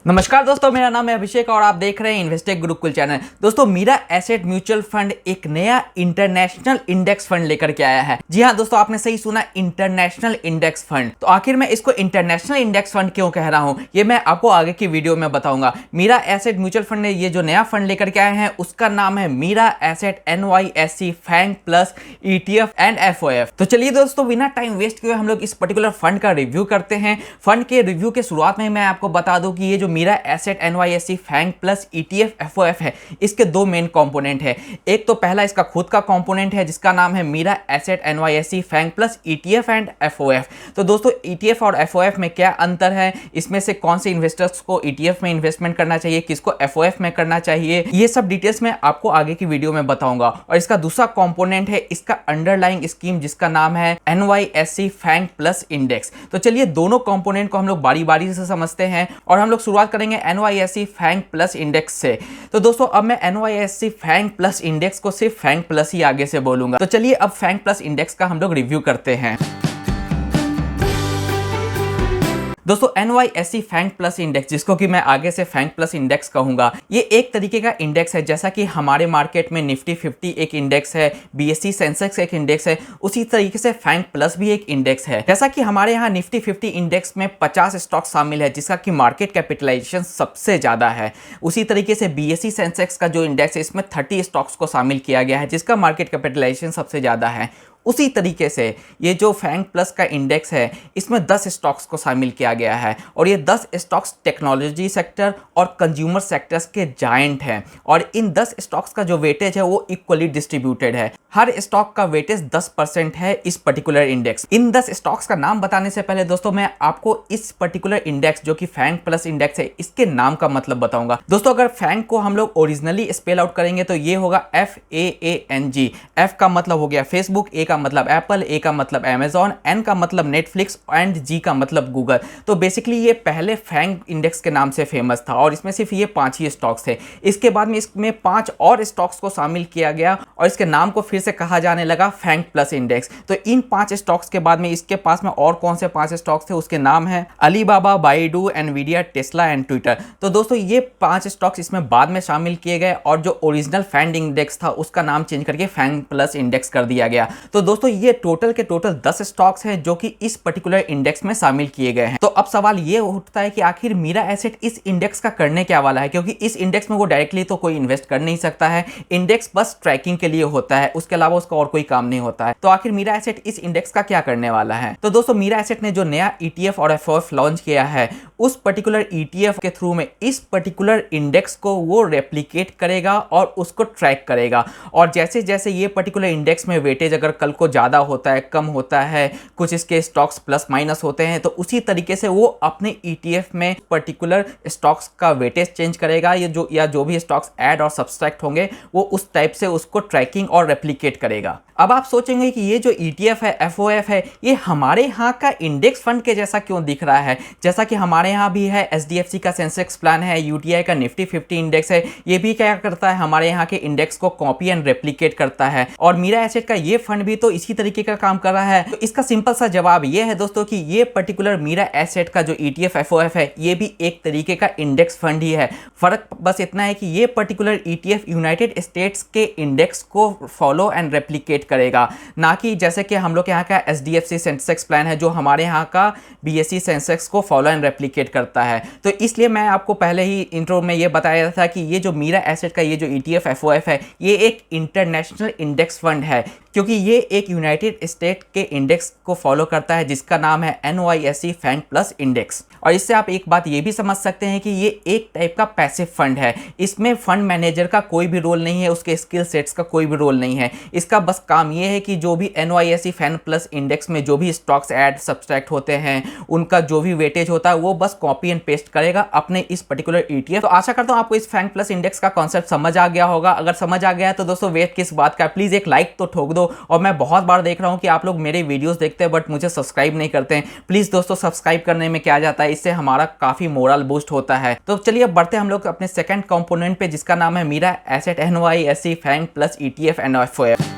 नमस्कार दोस्तों, मेरा नाम है अभिषेक और आप देख रहे हैं इन्वेस्टेक गुरुकुल चैनल। दोस्तों, मीरा एसेट म्यूचुअल फंड एक नया इंटरनेशनल इंडेक्स फंड लेकर के आया है। जी हाँ दोस्तों, आपने सही सुना, इंटरनेशनल इंडेक्स फंड। तो आखिर मैं इसको इंटरनेशनल इंडेक्स फंड क्यों कह रहा हूं, ये मैं आपको आगे की वीडियो में बताऊंगा। मीरा एसेट म्यूचुअल फंड ने ये जो नया फंड लेकर के आए हैं उसका नाम है Mirae Asset NYSE FANG plus ETF and FOF। तो चलिए दोस्तों, बिना टाइम वेस्ट किए हम लोग इस पर्टिकुलर फंड का रिव्यू करते हैं। फंड के रिव्यू के शुरुआत में मैं आपको बता दूं कि ये जो Mirae Asset NYSE FANG plus ETF FOF है, इसके दो मेन कंपोनेंट है। एक तो पहला इसका खुद का कंपोनेंट है जिसका नाम है Mirae Asset NYSE FANG plus ETF and FOF। तो दोस्तों, ETF और FOF में क्या अंतर है, इसमें से कौन से इन्वेस्टर्स को ETF में इन्वेस्टमेंट करना चाहिए, किसको FOF में करना चाहिए, ये सब डिटेल्स मैं आपको आगे की वीडियो में बताऊंगा। और इसका दूसरा कंपोनेंट है इसका अंडरलाइंग स्कीम जिसका नाम है NYSE फैंग प्लस इंडेक्स। तो चलिए दोनों कंपोनेंट को हम लोग बारी बारी से समझते हैं और हम लोग शुरुआत करेंगे NYSE फैंग प्लस इंडेक्स से। तो दोस्तों, अब मैं NYSE फैंग प्लस इंडेक्स को सिर्फ फैंग प्लस ही आगे से बोलूंगा। तो चलिए अब फैंग प्लस इंडेक्स का हम लोग रिव्यू करते हैं। दोस्तों, NYSE फैंग प्लस इंडेक्स, जिसको कि मैं आगे से फैंग प्लस इंडेक्स कहूंगा, ये एक तरीके का इंडेक्स है। जैसा कि हमारे मार्केट में निफ्टी 50 एक इंडेक्स है, BSE सेंसेक्स एक इंडेक्स है, उसी तरीके से फैंग प्लस भी एक इंडेक्स है। जैसा कि हमारे यहाँ निफ्टी 50 इंडेक्स में 50 स्टॉक शामिल है जिसका कि मार्केट कैपिटलाइजेशन सबसे ज्यादा है। उसी तरीके से BSE सेंसेक्स का जो इंडेक्स है इसमें 30 स्टॉक्स को शामिल किया गया है जिसका मार्केट कैपिटलाइजेशन सबसे ज्यादा है। उसी तरीके से ये जो फैंग प्लस का इंडेक्स है इसमें 10 स्टॉक्स को शामिल किया गया है और ये 10 स्टॉक्स टेक्नोलॉजी सेक्टर और कंज्यूमर सेक्टर्स के जायंट हैं और इन 10 स्टॉक्स का जो वेटेज है वो इक्वली डिस्ट्रीब्यूटेड है। हर स्टॉक का वेटेज 10% है इस पर्टिकुलर इंडेक्स। इन 10 स्टॉक्स का नाम बताने से पहले दोस्तों, मैं आपको इस पर्टिकुलर इंडेक्स जो कि फैंग प्लस इंडेक्स है इसके नाम का मतलब बताऊंगा। दोस्तों, अगर फैंग को हम लोग ओरिजिनली स्पेल आउट करेंगे तो ये होगा FAANG। F का मतलब हो गया फेसबुक, A का मतलब एप्पल, A का मतलब Amazon, N का मतलब नेटफ्लिक्स एंड G का मतलब गूगल। तो बेसिकली ये पहले फैंग इंडेक्स के नाम से फेमस था और इसमें सिर्फ ये 5 ही स्टॉक्स थे। इसके बाद में इसमें 5 और स्टॉक्स को शामिल किया गया और इसके नाम को फिर से कहा जाने लगा फैंग प्लस इंडेक्स। तो इन 5 स्टॉक्स के बाद में इसके पास में और कौन से 5 स्टॉक्स थे, उसके नाम है Alibaba, Baidu, Nvidia, Tesla and Twitter. तो दोस्तों, ये 5 स्टॉक्स इसमें बाद में शामिल किए गए और जो ओरिजिनल फैंग इंडेक्स था उसका नाम चेंज करके फैंग प्लस इंडेक्स कर दिया गया। तो दोस्तों, ये टोटल के टोटल 10 स्टॉक्स हैं जो कि इस पर्टिकुलर इंडेक्स में शामिल किए गए हैं। तो अब सवाल ये उठता है कि आखिर मीरा एसेट इस इंडेक्स का करने क्या वाला है, क्योंकि इस इंडेक्स में वो डायरेक्टली तो कोई इन्वेस्ट कर नहीं सकता है। इंडेक्स बस ट्रैकिंग के लिए होता है, उसके अलावा उसका और कोई काम नहीं होता है। तो आखिर मीरा एसेट इस इंडेक्स का क्या करने वाला है। तो दोस्तों, मीरा एसेट ने जो नया ETF और FOF लॉन्च किया है उस पर्टिकुलर ETF के थ्रू में इस पर्टिकुलर इंडेक्स को वो रेप्लिकेट करेगा और उसको ट्रैक करेगा। और जैसे जैसे ये पर्टिकुलर इंडेक्स में वेटेज अगर कल को ज़्यादा होता है, कम होता है, कुछ इसके स्टॉक्स प्लस माइनस होते हैं, तो उसी तरीके से वो अपने ETF में पर्टिकुलर स्टॉक्स का वेटेज चेंज करेगा। ये जो भी स्टॉक्स ऐड और सब्सट्रैक्ट होंगे वो उस टाइप से उसको ट्रैकिंग और रेप्लिकेट करेगा। अब आप सोचेंगे कि ये जो ETF है, FOF है, ये हमारे यहाँ का इंडेक्स फंड के जैसा क्यों दिख रहा है। जैसा कि हमारे यहाँ भी है SDFC का सेंसेक्स प्लान है, UTI का निफ्टी 50 इंडेक्स है, ये भी क्या करता है, हमारे यहाँ के इंडेक्स को कॉपी एंड रेप्लिकेट करता है। और मीरा एसेट का ये फंड भी तो इसी तरीके का काम कर रहा है। तो इसका सिंपल सा जवाब ये है दोस्तों कि ये पर्टिकुलर मीरा एसेट का जो ETF FOF है ये भी एक तरीके का इंडेक्स फंड ही है। फर्क बस इतना है कि ये पर्टिकुलर ETF यूनाइटेड स्टेट्स के इंडेक्स को फॉलो एंड रेप्लिकेट करेगा, ना कि जैसे कि हम लोग यहाँ का SDFC सेंसेक्स प्लान है जो हमारे यहाँ का BSE सेंसेक्स को फॉलो एंड रेप्लिकेट करता है। तो इसलिए मैं आपको पहले ही इंट्रो में ये बताया था कि ये जो मीरा एसेट का ये जो ETF FOF है ये एक इंटरनेशनल इंडेक्स फंड है, क्योंकि ये एक यूनाइटेड स्टेट के इंडेक्स को फॉलो करता है जिसका नाम है NYSE फैंग प्लस इंडेक्स। और इससे आप एक बात ये भी समझ सकते हैं कि ये एक टाइप का पैसिव फंड है। इसमें फंड मैनेजर का कोई भी रोल नहीं है, उसके स्किल सेट्स का कोई भी रोल नहीं है। इसका बस काम ये है कि जो भी NYSE फैंग प्लस इंडेक्स में जो भी स्टॉक्स ऐड सब्सट्रैक्ट होते हैं उनका जो भी वेटेज होता है वो बस कॉपी एंड पेस्ट करेगा अपने इस पर्टिकुलर ETF। तो आशा करता हूँ आपको इस फैंग प्लस इंडेक्स का कॉन्सेप्ट समझ आ गया होगा। अगर समझ आ गया है तो दोस्तों वेट किस बात का, प्लीज एक लाइक तो ठोक दो। और मैं बहुत बार देख रहा हूं कि आप लोग मेरे वीडियोस देखते हैं बट मुझे सब्सक्राइब नहीं करते हैं। प्लीज दोस्तों, सब्सक्राइब करने में क्या जाता है, इससे हमारा काफी मोरल बूस्ट होता है। तो चलिए अब बढ़ते हैं हम लोग अपने सेकंड कंपोनेंट पे जिसका नाम है Mirae Asset NYSE FANG plus ETF and FOF।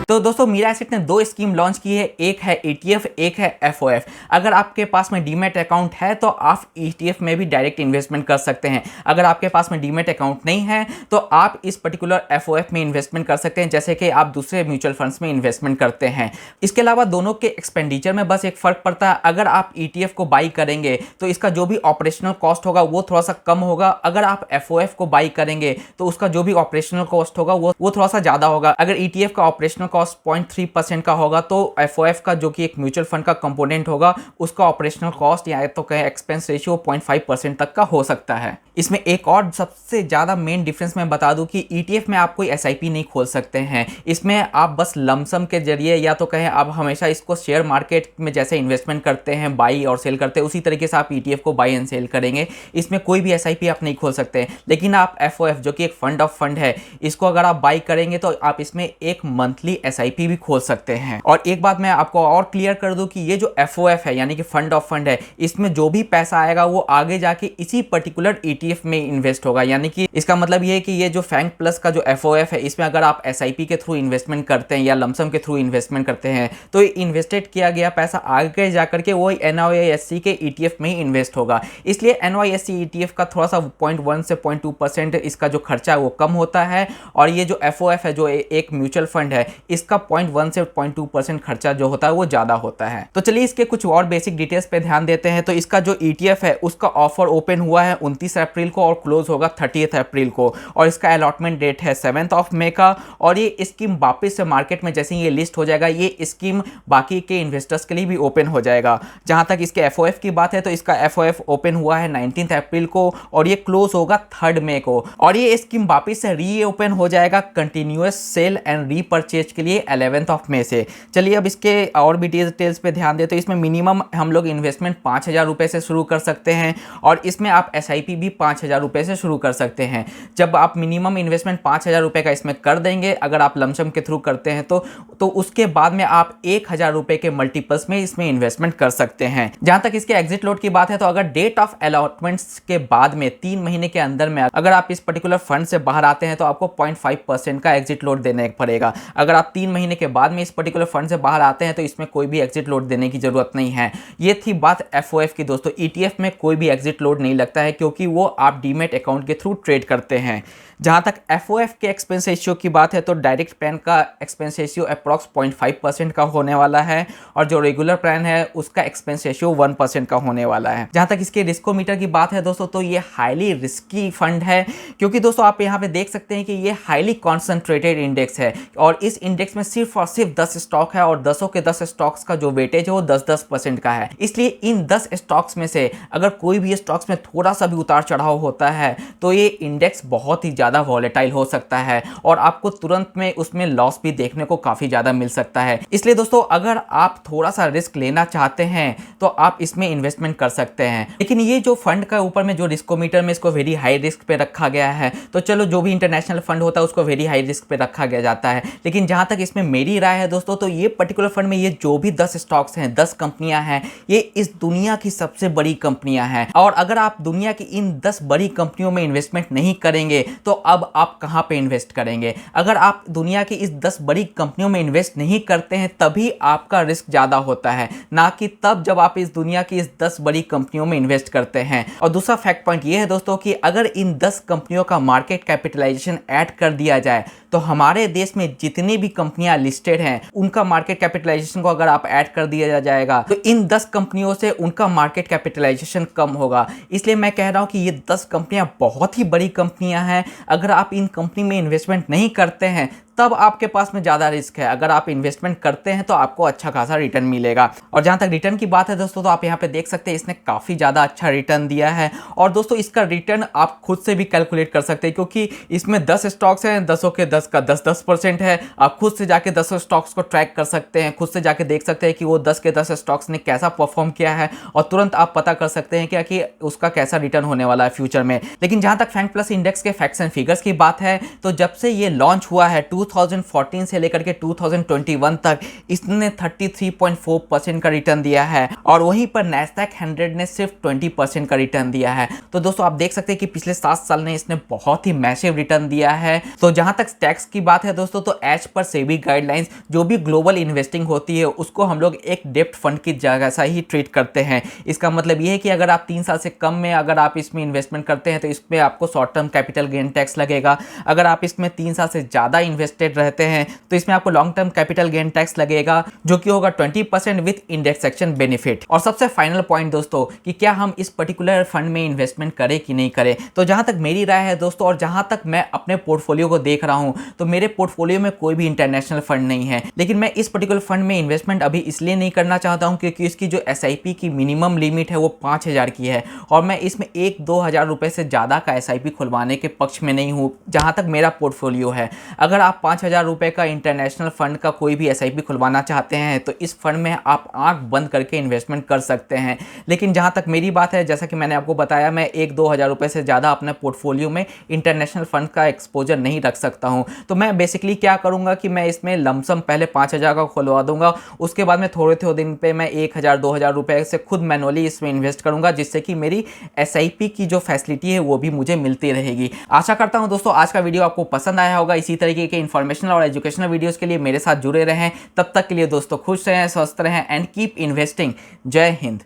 तो दोस्तों मीरा एसेट ने दो स्कीम लॉन्च की है, एक है ETF, एक है FOF। अगर आपके पास में डीमैट अकाउंट है तो आप ETF में भी डायरेक्ट इन्वेस्टमेंट कर सकते हैं। अगर आपके पास में डीमैट अकाउंट नहीं है तो आप इस पर्टिकुलर FOF में इन्वेस्टमेंट कर सकते हैं, जैसे कि आप दूसरे म्यूचुअल फंड्स में इन्वेस्टमेंट करते हैं। इसके अलावा दोनों के एक्सपेंडिचर में बस एक फर्क पड़ता है। अगर आप ETF को बाई करेंगे तो इसका जो भी ऑपरेशनल कॉस्ट होगा वो थोड़ा सा कम होगा। अगर आप FOF को बाई करेंगे तो उसका जो भी ऑपरेशनल कॉस्ट होगा वो थोड़ा सा ज्यादा होगा। अगर ETF का ऑपरेशनल कॉस्ट 0.3% का होगा तो FOF का जो कि एक म्यूचुअल फंड का कंपोनेंट होगा उसका ऑपरेशनल कॉस्ट या तो कहें एक्सपेंस रेशियो 0.5% तक का हो सकता है। इसमें एक और सबसे ज्यादा मेन डिफरेंस मैं बता दूं कि ETF में आप कोई SIP नहीं खोल सकते हैं। इसमें आप बस लमसम के जरिए या तो कहें आप हमेशा इसको शेयर मार्केट में जैसे इन्वेस्टमेंट करते हैं, बाई और सेल करते हैं, उसी तरीके से आप ETF को बाई एंड सेल करेंगे। इसमें कोई भी SIP आप नहीं खोल सकते। लेकिन आप FOF जो कि एक फंड ऑफ फंड है, इसको अगर आप बाई करेंगे तो आप इसमें एक मंथली SIP भी खोल सकते हैं। और एक बात मैं आपको और क्लियर कर दूं कि ये जो FOF है यानी कि फंड ऑफ फंड है, इसमें जो भी पैसा आएगा वो आगे जाके इसी पर्टिकुलर ETF में इन्वेस्ट होगा। यानी कि इसका मतलब ये है कि ये जो फैंग प्लस का जो FOF है, इसमें अगर आप SIP के थ्रू इन्वेस्टमेंट करते हैं या लमसम के थ्रू इन्वेस्टमेंट करते हैं तो ये इन्वेस्टेड किया गया पैसा आगे जाकर के वो NYSE के ETF में ही इन्वेस्ट होगा। इसलिए NYSE ETF का थोड़ा सा 0.1 से 0.2% इसका जो खर्चा है वो कम होता है, और ये जो FOF है जो एक म्यूचुअल फंड है, इसका 0.1 से 0.2% खर्चा जो होता है वो ज्यादा होता है। तो चलिए इसके कुछ और बेसिक डिटेल्स पे ध्यान देते हैं। तो इसका जो ETF है उसका ऑफर ओपन हुआ है 29 अप्रैल को और क्लोज होगा 30 अप्रैल को, और इसका अलॉटमेंट डेट है 7 मई का। और ये स्कीम वापस से मार्केट में जैसे ये लिस्ट हो जाएगा, ये स्कीम बाकी के इन्वेस्टर्स के लिए भी ओपन हो जाएगा। जहां तक इसके FOF की बात है तो इसका FOF ओपन हुआ है 19 अप्रैल को और ये क्लोज होगा 3 मई को, और ये स्कीम वापस से री ओपन हो जाएगा कंटिन्यूअस सेल एंड रीपरचेज के लिए 11 मई से। चलिए अब इसके और भी डिटेल्स पे ध्यान दें। तो इसमें मिनिमम हम लोग इन्वेस्टमेंट 5,000 रुपए से शुरू कर सकते हैं, और इसमें आप SIP भी 5,000 रुपए से शुरू कर सकते हैं। जब आप मिनिमम इन्वेस्टमेंट 5,000 रुपए का इसमें कर देंगे, अगर आप लमसम के थ्रू करते हैं तो उसके बाद में आप 1,000 रुपए के मल्टीपल्स में इसमें इन्वेस्टमेंट कर सकते हैं। जहां तक इसके एग्जिट लोड की बात है तो अगर डेट ऑफ अलॉटमेंट्स के बाद में 3 महीने के अंदर में अगर आप इस पर्टिकुलर फंड से बाहर आते हैं तो आपको 0.5% का एग्जिट लोड देने पड़ेगा। अगर आप 3 महीने के बाद में इस पर्टिकुलर फंड से बाहर आते हैं तो इसमें कोई भी एग्जिट लोड देने की जरूरत नहीं है। ये थी बात FOF की दोस्तों। ETF में कोई भी एग्जिट लोड नहीं लगता है क्योंकि वो आप डीमैट अकाउंट के थ्रू ट्रेड करते हैं। जहां तक FOF के एक्सपेंस रेशियो की बात है तो डायरेक्ट प्लान का एक्सपेंस रेशियो अप्रॉक्स 0.5% का होने वाला है, और जो रेगुलर प्लान है उसका एक्सपेंस रेशियो 1% का होने वाला है। जहां तक इसके रिस्कोमीटर की बात है दोस्तों तो ये हाईली रिस्की फंड है, क्योंकि दोस्तों आप यहां पे देख सकते हैं कि ये हाईली कॉन्सेंट्रेटेड इंडेक्स है, और इस इंडेक्स में सिर्फ और सिर्फ 10 स्टॉक है, और 10 के 10 स्टॉक्स का जो वेटेज है वो 10% का है। इसलिए इन 10 स्टॉक्स में से अगर कोई भी स्टॉक्स में थोड़ा सा भी उतार चढ़ाव होता है तो ये इंडेक्स बहुत ही ज्यादा वॉलेटाइल हो सकता है, और आपको तुरंत में उसमें लॉस भी देखने को काफी ज्यादा मिल सकता है। इसलिए दोस्तों अगर आप थोड़ा सा रिस्क लेना चाहते हैं तो आप इसमें इन्वेस्टमेंट कर सकते हैं। लेकिन ये जो फंड का ऊपर में जो रिस्कोमीटर में इसको वेरी हाई रिस्क पे रखा गया है, तो चलो जो भी इंटरनेशनल फंड होता है उसको वेरी हाई रिस्क पे रखा गया जाता है। लेकिन जहां तक इसमें मेरी राय है दोस्तों तो ये पर्टिकुलर फंड में ये जो भी 10 स्टॉक्स हैं, 10 कंपनियां हैं, ये इस दुनिया की सबसे बड़ी कंपनियां हैं। और अगर आप दुनिया की इन 10 बड़ी कंपनियों में इन्वेस्टमेंट नहीं करेंगे तो अब आप कहां पे इन्वेस्ट करेंगे? अगर आप दुनिया की इस 10 बड़ी कंपनियों में इन्वेस्ट नहीं करते हैं तभी आपका रिस्क ज्यादा होता है, ना कि तब जब आप इस दुनिया की इस 10 बड़ी कंपनियों में इन्वेस्ट करते हैं। और दूसरा फैक्ट पॉइंट ये है दोस्तों कि अगर इन 10 कंपनियों का मार्केट कैपिटलाइजेशन ऐड कर दिया जाए तो हमारे देश में जितनी भी कंपनियां लिस्टेड हैं उनका मार्केट कैपिटलाइजेशन को अगर आप ऐड कर दिया जाएगा तो इन 10 कंपनियों से उनका मार्केट कैपिटलाइजेशन कम होगा। इसलिए मैं कह रहा हूं कि ये 10 कंपनियां बहुत ही बड़ी कंपनियां हैं। अगर आप इन कंपनी में इन्वेस्टमेंट नहीं करते हैं तब आपके पास में ज़्यादा रिस्क है। अगर आप इन्वेस्टमेंट करते हैं तो आपको अच्छा खासा रिटर्न मिलेगा। और जहाँ तक रिटर्न की बात है दोस्तों तो आप यहाँ पे देख सकते हैं इसने काफ़ी ज़्यादा अच्छा रिटर्न दिया है। और दोस्तों इसका रिटर्न आप खुद से भी कैलकुलेट कर सकते हैं, क्योंकि इसमें 10 स्टॉक्स हैं, 10 के 10 का 10% है। आप खुद से जाके 10 स्टॉक्स को ट्रैक कर सकते हैं, खुद से जाके देख सकते हैं कि वो 10 के 10 स्टॉक्स ने कैसा परफॉर्म किया है, और तुरंत आप पता कर सकते हैं कि उसका कैसा रिटर्न होने वाला है फ्यूचर में। लेकिन जहाँ तक फैंग प्लस इंडेक्स के फैक्ट्स एंड फिगर्स की बात है तो जब से ये लॉन्च हुआ है 2014 से लेकर के 2021 तक इसने 33.4% का रिटर्न दिया है और वहीं पर नैस्डैक 100 ने सिर्फ 20% का रिटर्न दिया है। तो दोस्तों आप देख सकते हैं कि पिछले 7 साल में इसने बहुत ही मैसिव रिटर्न दिया है। तो जहां तक टैक्स की बात है दोस्तों, तो एज पर सेबी गाइडलाइंस जो भी ग्लोबल इन्वेस्टिंग होती है उसको हम लोग एक डेप्ट फंड की जैसा ही ट्रीट करते हैं। इसका मतलब ये है कि अगर आप 3 साल से कम में अगर आप इसमें इन्वेस्टमेंट करते हैं तो इसमें आपको short term capital gain tax लगेगा। अगर आप इसमें 3 साल से ज़्यादा इन्वेस्टेड रहते हैं तो इसमें आपको long term capital gain tax लगेगा जो कि होगा 20% विद इंडेक्सेशन बेनिफिट। और सबसे फाइनल पॉइंट दोस्तों कि क्या हम इस पर्टिकुलर फंड में इन्वेस्टमेंट करें कि नहीं करें। तो जहां तक मेरी राय है दोस्तों और जहां तक मैं अपने पोर्टफोलियो को देख रहा हूं तो मेरे पोर्टफोलियो में कोई भी इंटरनेशनल फंड नहीं है। लेकिन मैं इस पर्टिकुलर फंड में इन्वेस्टमेंट अभी इसलिए नहीं करना चाहता हूं क्योंकि इसकी जो SIP की मिनिमम लिमिट है वो 5,000 की है और मैं इसमें 1-2 हज़ार रुपए से ज़्यादा का SIP खुलवाने के पक्ष में नहीं हूँ जहाँ तक मेरा पोर्टफोलियो है। अगर आप 5,000 रुपये का इंटरनेशनल फंड का कोई भी SIP खुलवाना चाहते हैं तो इस फंड में आप आंख बंद करके इन्वेस्टमेंट कर सकते हैं। लेकिन जहाँ तक मेरी बात है, जैसा कि मैंने आपको बताया, मैं 1-2 हज़ार रुपये से ज़्यादा अपने पोर्टफोलियो में इंटरनेशनल फंड का एक्सपोजर नहीं रख सकता हूँ। तो मैं बेसिकली क्या करूँगा कि मैं इसमें लमसम पहले 5,000 का खुलवा दूंगा, उसके बाद में थोड़े थोड़े दिन पे मैं 1,000-2 हज़ार रुपये से खुद मैनुअली इसमें इन्वेस्ट करूंगा जिससे कि मेरी SIP की जो फैसिलिटी है वो भी मुझे मिलती रहेगी। आशा करता हूं दोस्तों आज का वीडियो आपको पसंद आया होगा। इसी तरीके के इन्फॉर्मेशनल और एजुकेशनल वीडियोस के लिए मेरे साथ जुड़े रहें। तब तक के लिए दोस्तों खुश रहें, स्वस्थ रहें एंड कीप इन्वेस्टिंग। जय हिंद।